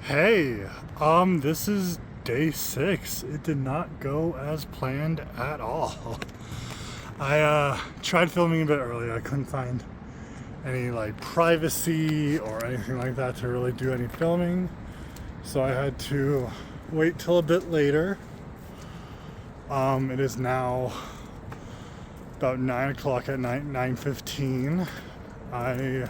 Hey, this is day 6. It did not go as planned at all. I tried filming a bit earlier. I couldn't find any privacy or anything like that to really do any filming, so I had to wait till a bit later. It is now about 9 o'clock at night, 9:15. I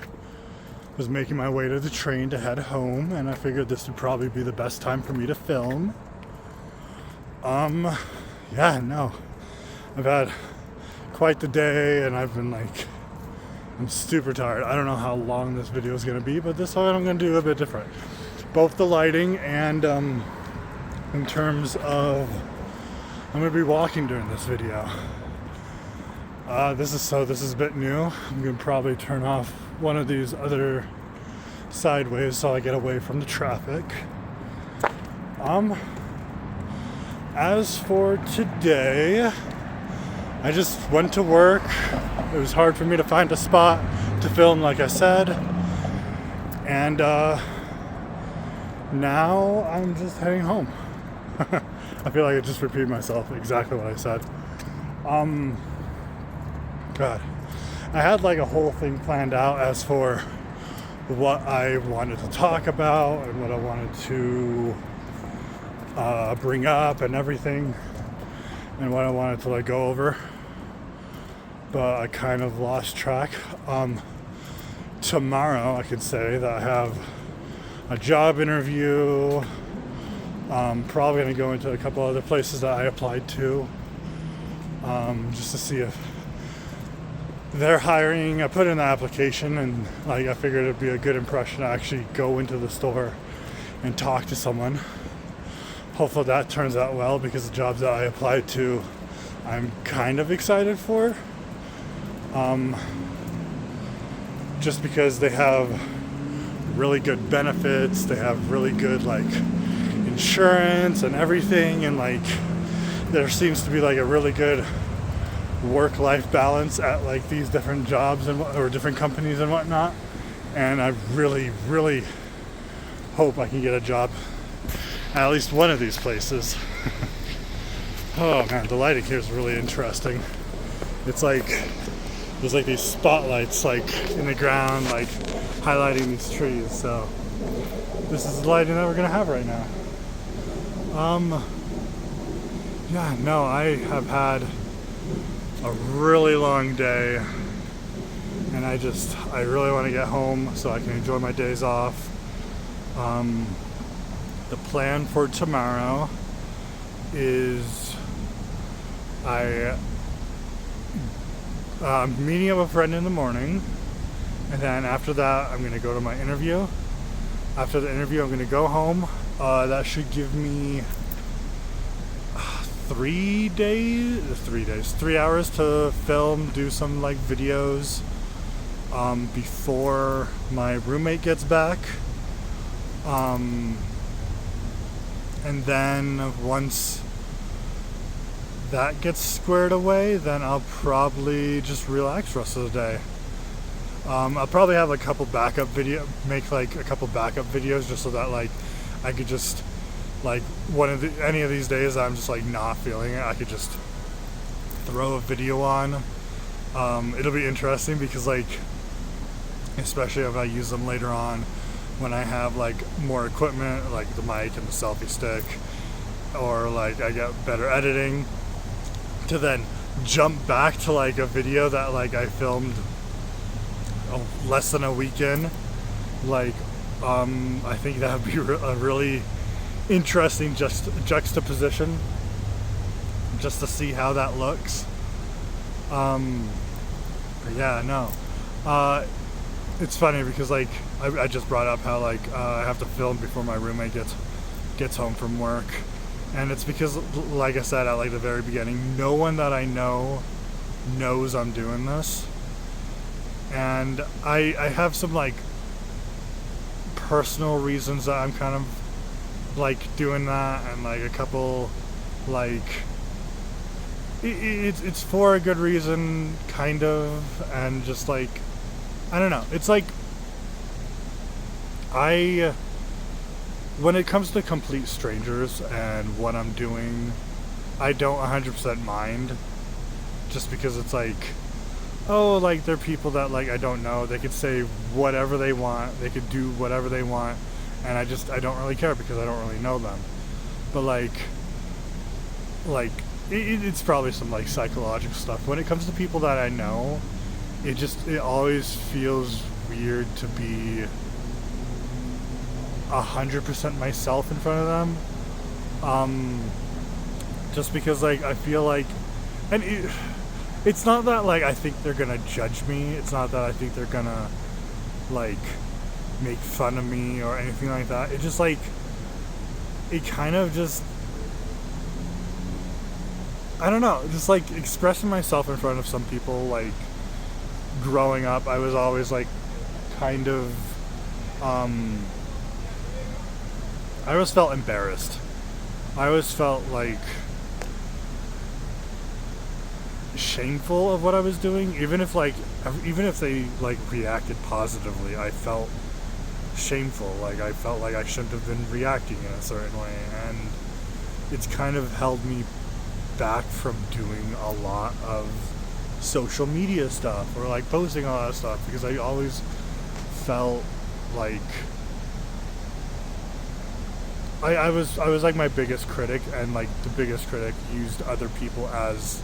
was making my way to the train to head home, and I figured this would probably be the best time for me to film. I've had quite the day, and I'm super tired. I don't know how long this video is going to be, but this one I'm going to do a bit different. Both the lighting and in terms of, I'm going to be walking during this video. This is a bit new. I'm going to probably turn off one of these other sideways so I get away from the traffic. As for today, I just went to work. It was hard for me to find a spot to film, like I said. And now I'm just heading home. I feel like I just repeated myself exactly what I said. God, I had a whole thing planned out as for what I wanted to talk about and what I wanted to bring up and everything, and what I wanted to go over, but I kind of lost track. Tomorrow I can say that I have a job interview. Probably going to go into a couple other places that I applied to, just to see if they're hiring. I put in the application, and I figured it'd be a good impression to actually go into the store and talk to someone. Hopefully that turns out well, because the jobs that I applied to I'm kind of excited for, just because they have really good benefits, they have really good insurance and everything, and there seems to be a really good work-life balance at these different jobs or different companies and whatnot. And I really hope I can get a job at least one of these places. Oh man, the lighting here is really interesting. It's there's these spotlights in the ground highlighting these trees. So this is the lighting that we're gonna have right now. I have had a really long day, and I really want to get home so I can enjoy my days off. The plan for tomorrow is I'm meeting up with a friend in the morning, and then after that I'm going to go to my interview. After the interview I'm going to go home. That should give me 3 hours to film, do some videos before my roommate gets back. And then once that gets squared away, then I'll probably just relax the rest of the day. I'll probably have a couple backup videos just so that I could just any of these days I'm just not feeling it, I could just throw a video on. It'll be interesting because especially if I use them later on when I have more equipment, the mic and the selfie stick, or I get better editing, to then jump back to a video that I filmed less than a week in. I think that would be a really interesting juxtaposition, just to see how that looks. It's funny because I just brought up how I have to film before my roommate gets home from work, and it's because I said at the very beginning, no one that I know knows I'm doing this, and I have some personal reasons that I'm kind of doing that, and a couple it's for a good reason, kind of, and just I don't know, it's I when it comes to complete strangers and what I'm doing, I don't 100% mind, just because it's like, oh, like they're people that like I don't know. They could say whatever they want. They could do whatever they want, and I don't really care because I don't really know them. But it's probably some like psychological stuff. When it comes to people that I know, it always feels weird to be 100% myself in front of them. Just because like I feel like, and it's not that like I think they're gonna judge me. It's not that I think they're gonna like make fun of me or anything like that. It just like, it kind of just, I don't know, just like expressing myself in front of some people. Like growing up, I was always like kind of, I always felt embarrassed. I always felt like shameful of what I was doing, even if they like reacted positively. I felt shameful. Like I felt like I shouldn't have been reacting in a certain way, and it's kind of held me back from doing a lot of social media stuff or like posting a lot of stuff, because I always felt like I was like my biggest critic, and like the biggest critic used other people as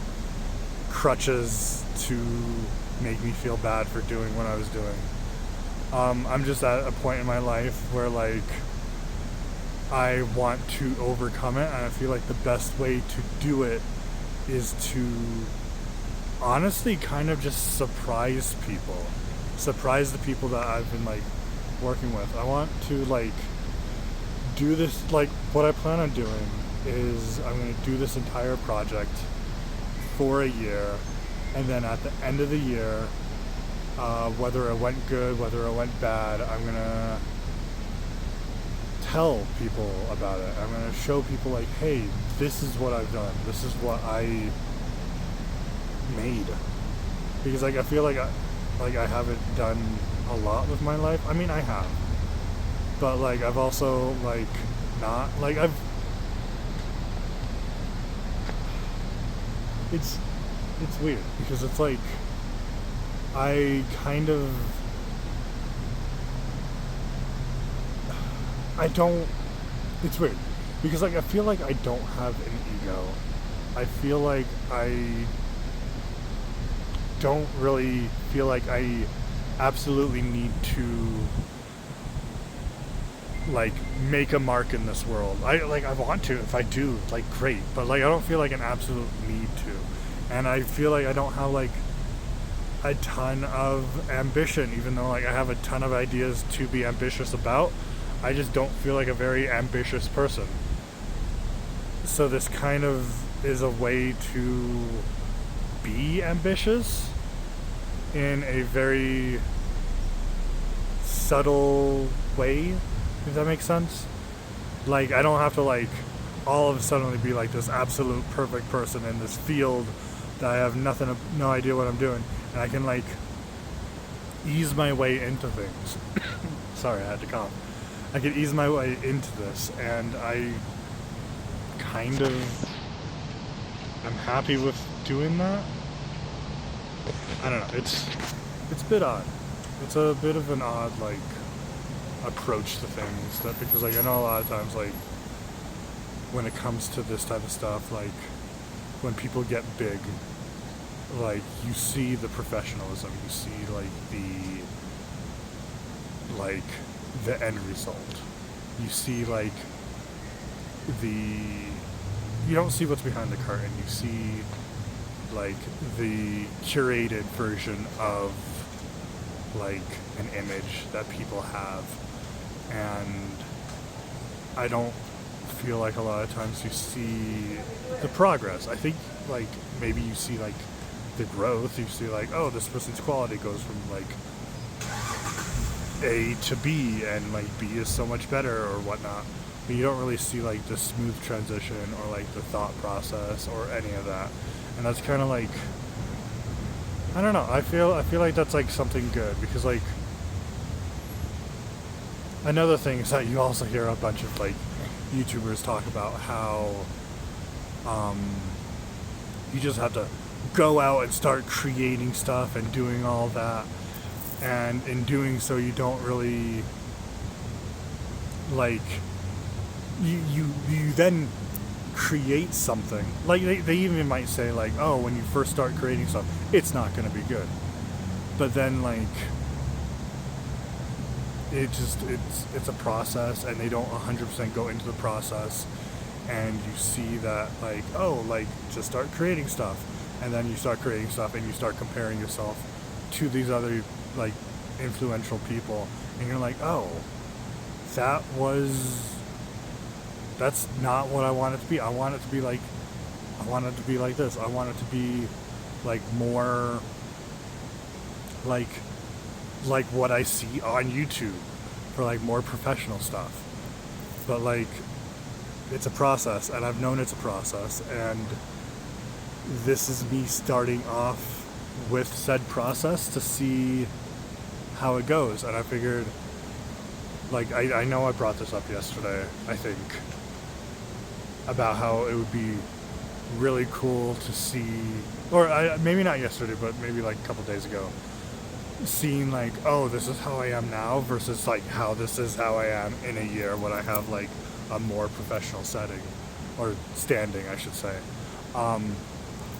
crutches to make me feel bad for doing what I was doing. I'm just at a point in my life where like I want to overcome it, and I feel like the best way to do it is to honestly kind of just surprise the people that I've been like working with. I want to like do this, like what I plan on doing is I'm going to do this entire project for a year, and then at the end of the year, whether it went good, whether it went bad, I'm going to tell people about it. I'm going to show people like, hey, this is what I've done, this is what I made. Because like I feel like I haven't done a lot with my life. I mean, I have, but like I've also like not like it's weird because it's like I kind of it's weird because like I feel like I don't have an ego. I feel like I don't really feel like I absolutely need to like make a mark in this world. I want to. If I do, like, great, but like I don't feel like an absolute need to. And I feel like I don't have like a ton of ambition, even though like I have a ton of ideas to be ambitious about. I just don't feel like a very ambitious person. So this kind of is a way to be ambitious in a very subtle way, if that makes sense. Like I don't have to like all of a sudden be like this absolute perfect person in this field that I have no idea what I'm doing, and I can like ease my way into things. Sorry, I had to cough. I can ease my way into this, and I kind of am happy with doing that. I don't know, it's a bit odd. It's a bit of an odd like approach to things, that because like I know a lot of times like when it comes to this type of stuff, like when people get big, like you see the professionalism, you see like the end result, you see like you don't see what's behind the curtain, you see like the curated version of like an image that people have. And I don't feel like a lot of times you see the progress. I think like maybe you see like the growth, you see like, oh, this person's quality goes from like A to B, and like B is so much better or whatnot, but you don't really see like the smooth transition or like the thought process or any of that. And that's kind of like, I don't know, I feel like that's like something good, because like another thing is that you also hear a bunch of like YouTubers talk about how you just have to go out and start creating stuff and doing all that, and in doing so you don't really like you then create something. Like they even might say like, oh, when you first start creating stuff, it's not going to be good, but then like it's a process, and they don't 100% go into the process, and you see that like, oh, like just start creating stuff, and then you start creating stuff and you start comparing yourself to these other like influential people, and you're like, oh, that's not what I want it to be. I want it to be like this. I want it to be like more like what I see on YouTube for like more professional stuff. But like, it's a process, and I've known it's a process, and this is me starting off with said process to see how it goes. And I figured, like, I know I brought this up yesterday, I think, about how it would be really cool to see, or maybe not yesterday, but maybe like a couple days ago, seeing like, oh, this is how I am now versus like how this is how I am in a year when I have like a more professional setting, or standing, I should say.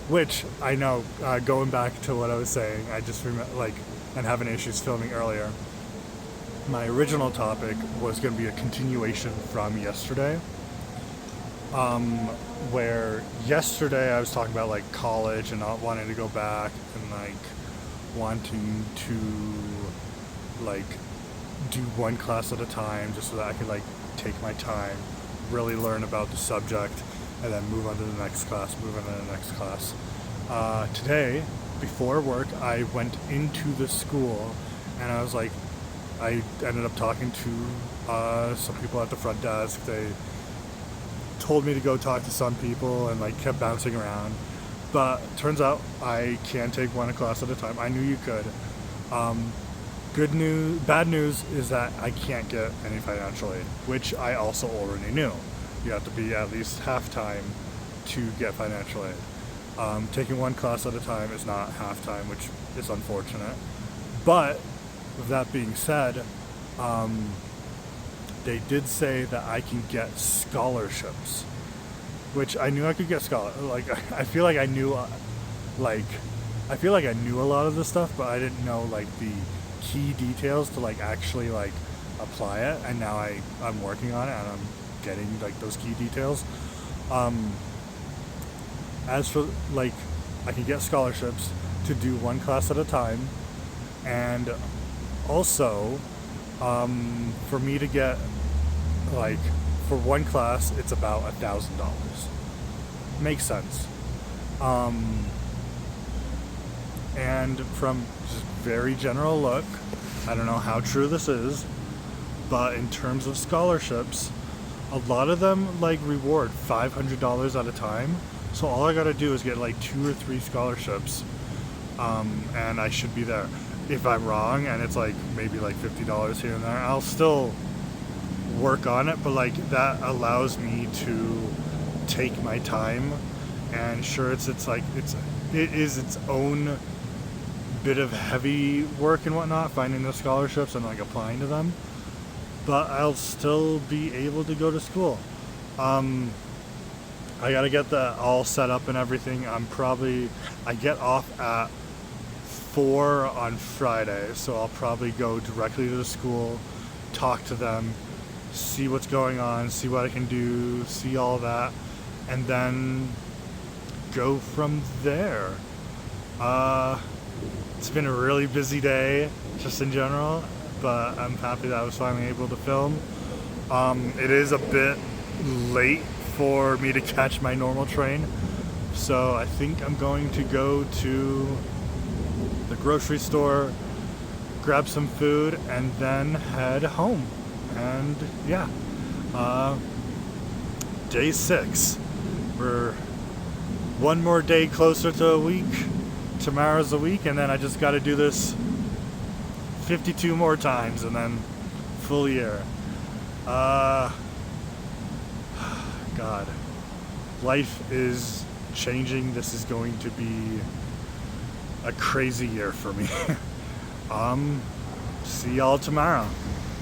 Which I know, going back to what I was saying, I just remember like, and having issues filming earlier, my original topic was going to be a continuation from yesterday. Where yesterday I was talking about like college and not wanting to go back, and like wanting to like do one class at a time just so that I could like take my time, really learn about the subject, and then move on to the next class, Today, before work, I went into the school, and I was like, I ended up talking to some people at the front desk. They told me to go talk to some people, and like kept bouncing around, but turns out I can take one class at a time. I knew you could. Bad news is that I can't get any financial aid, which I also already knew. You have to be at least half-time to get financial aid. Taking one class at a time is not half-time, which is unfortunate. But with that being said, they did say that I can get scholarships, which I knew I could get like, I feel like I knew a lot of this stuff, but I didn't know like the key details to like actually like apply it. And now I'm working on it, and I'm getting like those key details. As for like, I can get scholarships to do one class at a time, and also for me to get like, for one class it's about $1,000. Makes sense. And from just very general look, I don't know how true this is, but in terms of scholarships, a lot of them like reward $500 at a time. So all I gotta do is get like 2 or 3 scholarships, and I should be there. If I'm wrong and it's like maybe like $50 here and there, I'll still work on it, but like that allows me to take my time. And sure, it is its own bit of heavy work and whatnot, finding the scholarships and like applying to them, but I'll still be able to go to school. I gotta get that all set up and everything. I get off at 4 on Friday, so I'll probably go directly to the school, talk to them, see what's going on, see what I can do, see all that, and then go from there. It's been a really busy day, just in general, but I'm happy that I was finally able to film. It is a bit late for me to catch my normal train, so I think I'm going to go to the grocery store, grab some food, and then head home. And yeah, day 6. We're one more day closer to a week. Tomorrow's a week, and then I just got to do this 52 more times, and then full year. God, life is changing. This is going to be a crazy year for me. See y'all tomorrow.